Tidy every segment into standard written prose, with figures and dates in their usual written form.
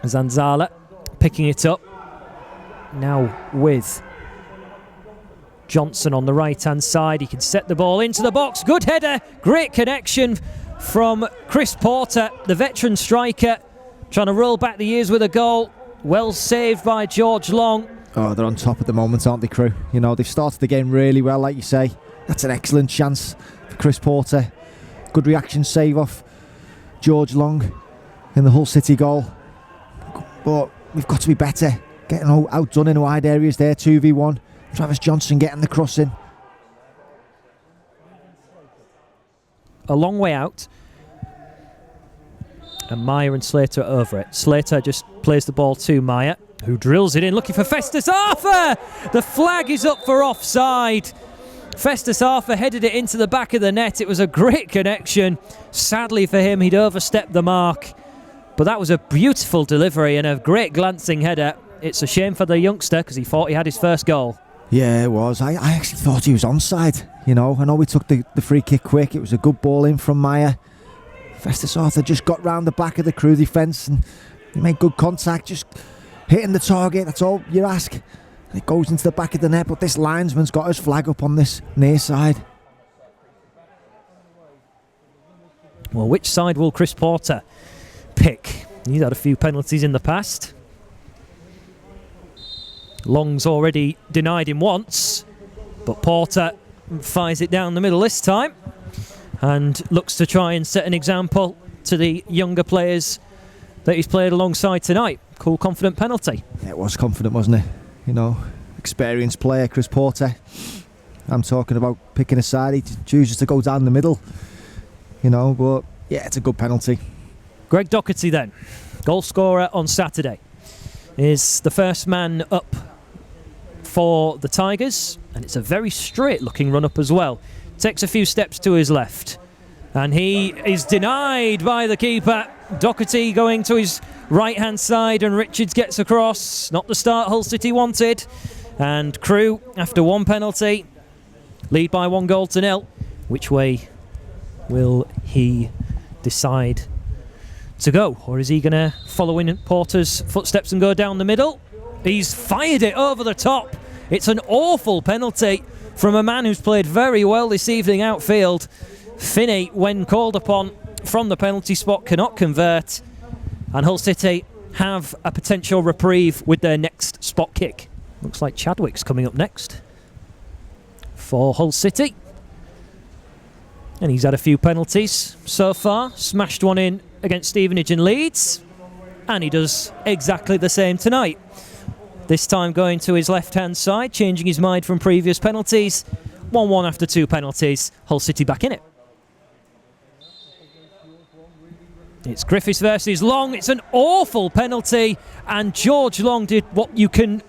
Zanzala picking it up. Now with Johnson on the right-hand side. He can set the ball into the box. Good header. Great connection from Chris Porter, the veteran striker, trying to roll back the years with a goal. Well saved by George Long. Oh, they're on top at the moment, aren't they, Crewe? You know, they've started the game really well, like you say. That's an excellent chance for Chris Porter. Good reaction save off George Long in the Hull City goal. But we've got to be better. Getting outdone in wide areas there, 2v1. Travis Johnson getting the crossing. A long way out. And Meyer and Slater are over it. Slater just plays the ball to Meyer, who drills it in, looking for Festus Arthur. The flag is up for offside. Festus Arthur headed it into the back of the net. It was a great connection. Sadly for him, he'd overstepped the mark. But that was a beautiful delivery and a great glancing header. It's a shame for the youngster because he thought he had his first goal. Yeah, it was. I actually thought he was onside. You know, I know we took the free kick quick. It was a good ball in from Meyer. Festus Arthur just got round the back of the Crewe defence and he made good contact, just hitting the target. That's all you ask. It goes into the back of the net, but this linesman's got his flag up on this near side. Well, which side will Chris Porter pick? He's had a few penalties in the past. Long's already denied him once, but Porter fires it down the middle this time and looks to try and set an example to the younger players that he's played alongside tonight. Cool, confident penalty. Yeah, it was confident, wasn't it? You know, experienced player, Chris Porter. I'm talking about picking a side. He chooses to go down the middle. You know, but yeah, it's a good penalty. Greg Docherty then, goal scorer on Saturday, is the first man up for the Tigers, and it's a very straight looking run up as well. Takes a few steps to his left and he is denied by the keeper. Docherty going to his right hand side and Richards gets across. Not the start Hull City wanted, and Crewe, after one penalty, lead by 1-0. Which way will he decide to go, or is he going to follow in Porter's footsteps and go down the middle? He's fired it over the top. It's an awful penalty from a man who's played very well this evening outfield. Finney, when called upon from the penalty spot, cannot convert, and Hull City have a potential reprieve with their next spot kick. Looks like Chadwick's coming up next for Hull City, and he's had a few penalties so far. Smashed one in against Stevenage and Leeds, and he does exactly the same tonight. This time going to his left-hand side, changing his mind from previous penalties. 1-1 after 2 penalties. Hull City back in it. It's Griffiths versus Long. It's an awful penalty, and George Long did what you can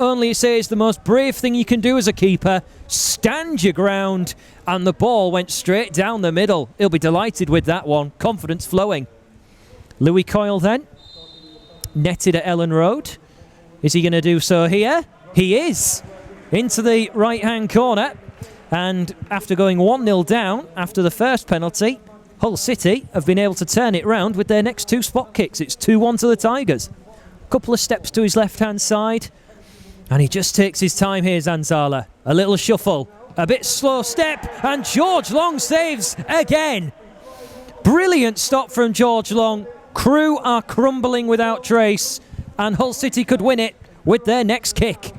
only say is the most brave thing you can do as a keeper. Stand your ground, and the ball went straight down the middle. He'll be delighted with that one. Confidence flowing. Louis Coyle then, netted at Ellen Road. Is he going to do so here? He is. Into the right-hand corner. And after going 1-0 down after the first penalty, Hull City have been able to turn it round with their next 2 spot kicks. It's 2-1 to the Tigers. Couple of steps to his left-hand side. And he just takes his time here, Zanzala. A little shuffle. A bit slow step. And George Long saves again. Brilliant stop from George Long. Crewe are crumbling without trace, and Hull City could win it with their next kick.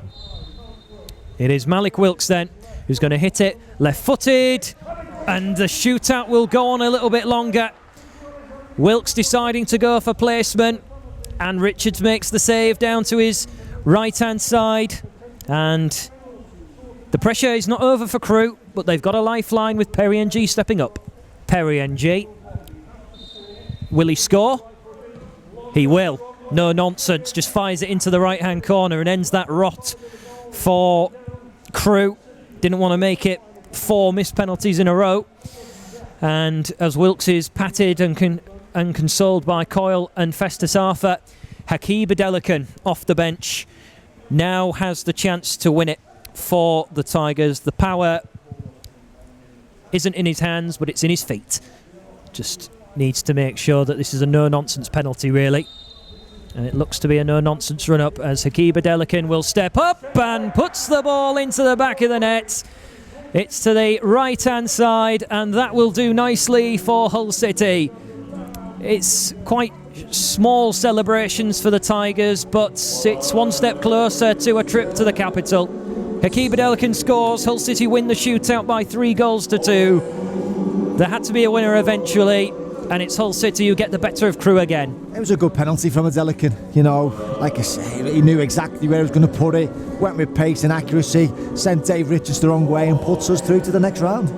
It is Malik Wilkes then who's going to hit it left-footed, and the shootout will go on a little bit longer. Wilkes deciding to go for placement, and Richards makes the save down to his right-hand side, and the pressure is not over for Crewe, but they've got a lifeline with Perry NG stepping up. Perry NG, will he score? He will. No nonsense, just fires it into the right-hand corner and ends that rot for Crewe. Didn't want to make it 4 missed penalties in a row. And as Wilkes is patted and consoled by Coyle and Festus Arthur, Hakeeb Adelican off the bench now has the chance to win it for the Tigers. The power isn't in his hands, but it's in his feet. Just needs to make sure that this is a no-nonsense penalty, really. And it looks to be a no-nonsense run-up as Hakiba Delican will step up and puts the ball into the back of the net. It's to the right-hand side, and that will do nicely for Hull City. It's quite small celebrations for the Tigers, but it's one step closer to a trip to the capital. Hakiba Delican scores. Hull City win the shootout by 3-2. There had to be a winner eventually, and it's Hull City who get the better of Crewe again. It was a good penalty from Delican. You know, like I say, he knew exactly where he was going to put it, went with pace and accuracy, sent Dave Richards the wrong way and puts us through to the next round.